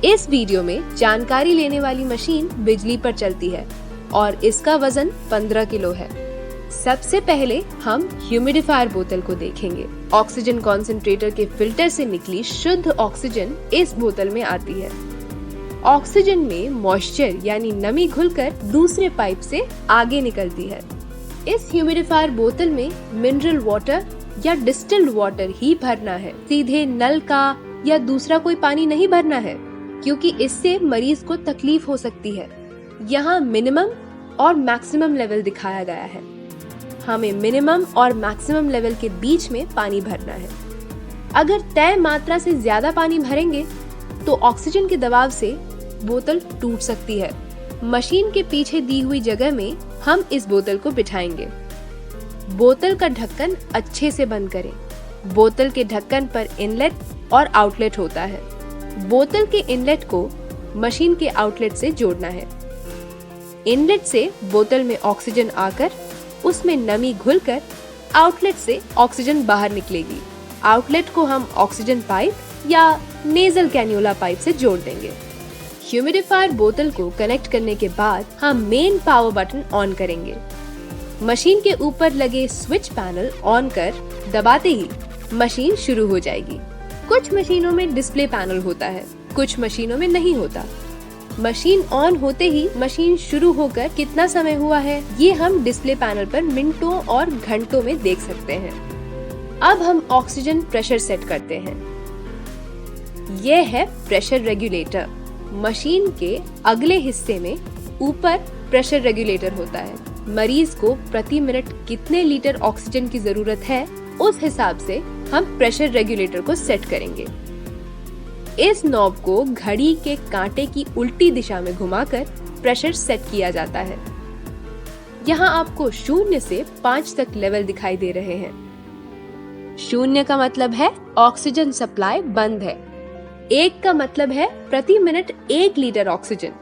इस वीडियो में जानकारी लेने वाली मशीन बिजली पर चलती है और इसका वजन 15 किलो है। सबसे पहले हम ह्यूमिडिफायर बोतल को देखेंगे। ऑक्सीजन कॉन्सेंट्रेटर के फिल्टर से निकली शुद्ध ऑक्सीजन इस बोतल में आती है। ऑक्सीजन में मॉइस्चर यानी नमी घुलकर दूसरे पाइप से आगे निकलती है। इस ह्यूमिडिफायर बोतल में मिनरल वाटर या डिस्टिल्ड वाटर ही भरना है। सीधे नल का या दूसरा कोई पानी नहीं भरना है, क्योंकि इससे मरीज को तकलीफ हो सकती है। यहाँ मिनिमम और मैक्सिमम लेवल दिखाया गया है। हमें मिनिमम और मैक्सिमम लेवल के बीच में पानी भरना है। अगर तय मात्रा से ज्यादा पानी भरेंगे तो ऑक्सीजन के दबाव से बोतल टूट सकती है। मशीन के पीछे दी हुई जगह में हम इस बोतल को बिठाएंगे। बोतल का ढक्कन अच्छे से बंद करें। बोतल के ढक्कन पर इनलेट और आउटलेट होता है। बोतल के इनलेट को मशीन के आउटलेट से जोड़ना है। इनलेट से बोतल में ऑक्सीजन आकर उसमें नमी घुलकर आउटलेट से ऑक्सीजन बाहर निकलेगी। आउटलेट को हम ऑक्सीजन पाइप या नेजल कैन्यूला पाइप से जोड़ देंगे। ह्यूमिडिफायर बोतल को कनेक्ट करने के बाद हम मेन पावर बटन ऑन करेंगे। मशीन के ऊपर लगे स्विच पैनल ऑन कर दबाते ही मशीन शुरू हो जाएगी। कुछ मशीनों में डिस्प्ले पैनल होता है, कुछ मशीनों में नहीं होता। मशीन ऑन होते ही मशीन शुरू होकर कितना समय हुआ है ये हम डिस्प्ले पैनल पर मिनटों और घंटों में देख सकते हैं। अब हम ऑक्सीजन प्रेशर सेट करते हैं। यह है प्रेशर रेगुलेटर। मशीन के अगले हिस्से में ऊपर प्रेशर रेगुलेटर होता है। मरीज को प्रति मिनट कितने लीटर ऑक्सीजन की जरूरत है उस हिसाब से हम प्रेशर रेगुलेटर को सेट करेंगे। इस नॉब को घड़ी के कांटे की उल्टी दिशा में घुमाकर प्रेशर सेट किया जाता है। यहाँ आपको 0 से 5 तक लेवल दिखाई दे रहे हैं। 0 का मतलब है ऑक्सीजन सप्लाई बंद है। 1 का मतलब है प्रति मिनट 1 लीटर ऑक्सीजन।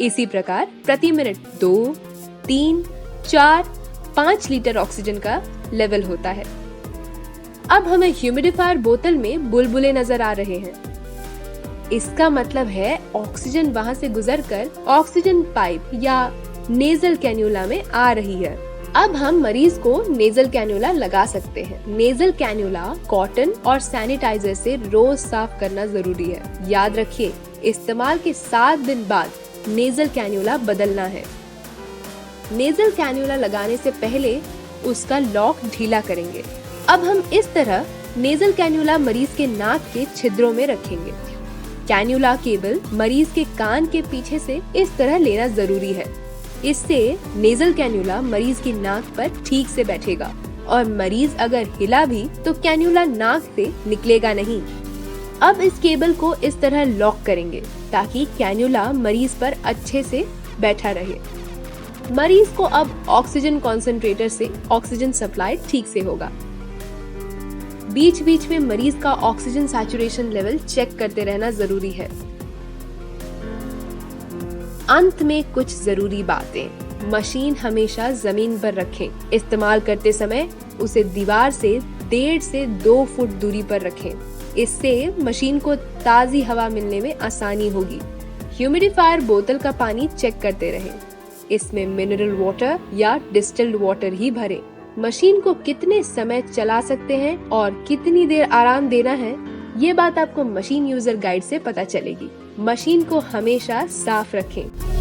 इसी प्रकार प्रति मिनट 2, 3, 4, 5 लीटर ऑक्सीजन का लेवल होता है। अब हमें ह्यूमिडिफायर बोतल में बुलबुले नजर आ रहे हैं। इसका मतलब है ऑक्सीजन वहां से गुजरकर ऑक्सीजन पाइप या नेजल कैन्यूला में आ रही है। अब हम मरीज को नेजल कैन्यूला लगा सकते हैं। नेजल कैन्यूला कॉटन और सैनिटाइजर से रोज साफ करना जरूरी है। याद रखिए, इस्तेमाल के 7 दिन बाद नेजल कैन्यूला बदलना है। नेजल कैन्यूला लगाने से पहले उसका लॉक ढीला करेंगे। अब हम इस तरह नेजल कैन्यूला मरीज के नाक के छिद्रों में रखेंगे। कैन्यूला केबल मरीज के कान के पीछे से इस तरह लेना जरूरी है। इससे नेजल कैन्यूला मरीज की नाक पर ठीक से बैठेगा और मरीज अगर हिला भी तो कैन्यूला नाक से निकलेगा नहीं। अब इस केबल को इस तरह लॉक करेंगे ताकि कैन्यूला मरीज पर अच्छे से बैठा रहे। मरीज को अब ऑक्सीजन कॉन्सेंट्रेटर से ऑक्सीजन सप्लाई ठीक से होगा। बीच बीच में मरीज का ऑक्सीजन सैचुरेशन लेवल चेक करते रहना जरूरी है। अंत में कुछ जरूरी बातें। मशीन हमेशा जमीन पर रखें। इस्तेमाल करते समय उसे दीवार से 1.5 से 2 फुट दूरी पर रखें। इससे मशीन को ताजी हवा मिलने में आसानी होगी। ह्यूमिडिफायर बोतल का पानी चेक करते रहें। इसमें मिनरल वाटर या डिस्टिल्ड वाटर ही भरें। मशीन को कितने समय चला सकते हैं और कितनी देर आराम देना है ये बात आपको मशीन यूजर गाइड से पता चलेगी। मशीन को हमेशा साफ रखें।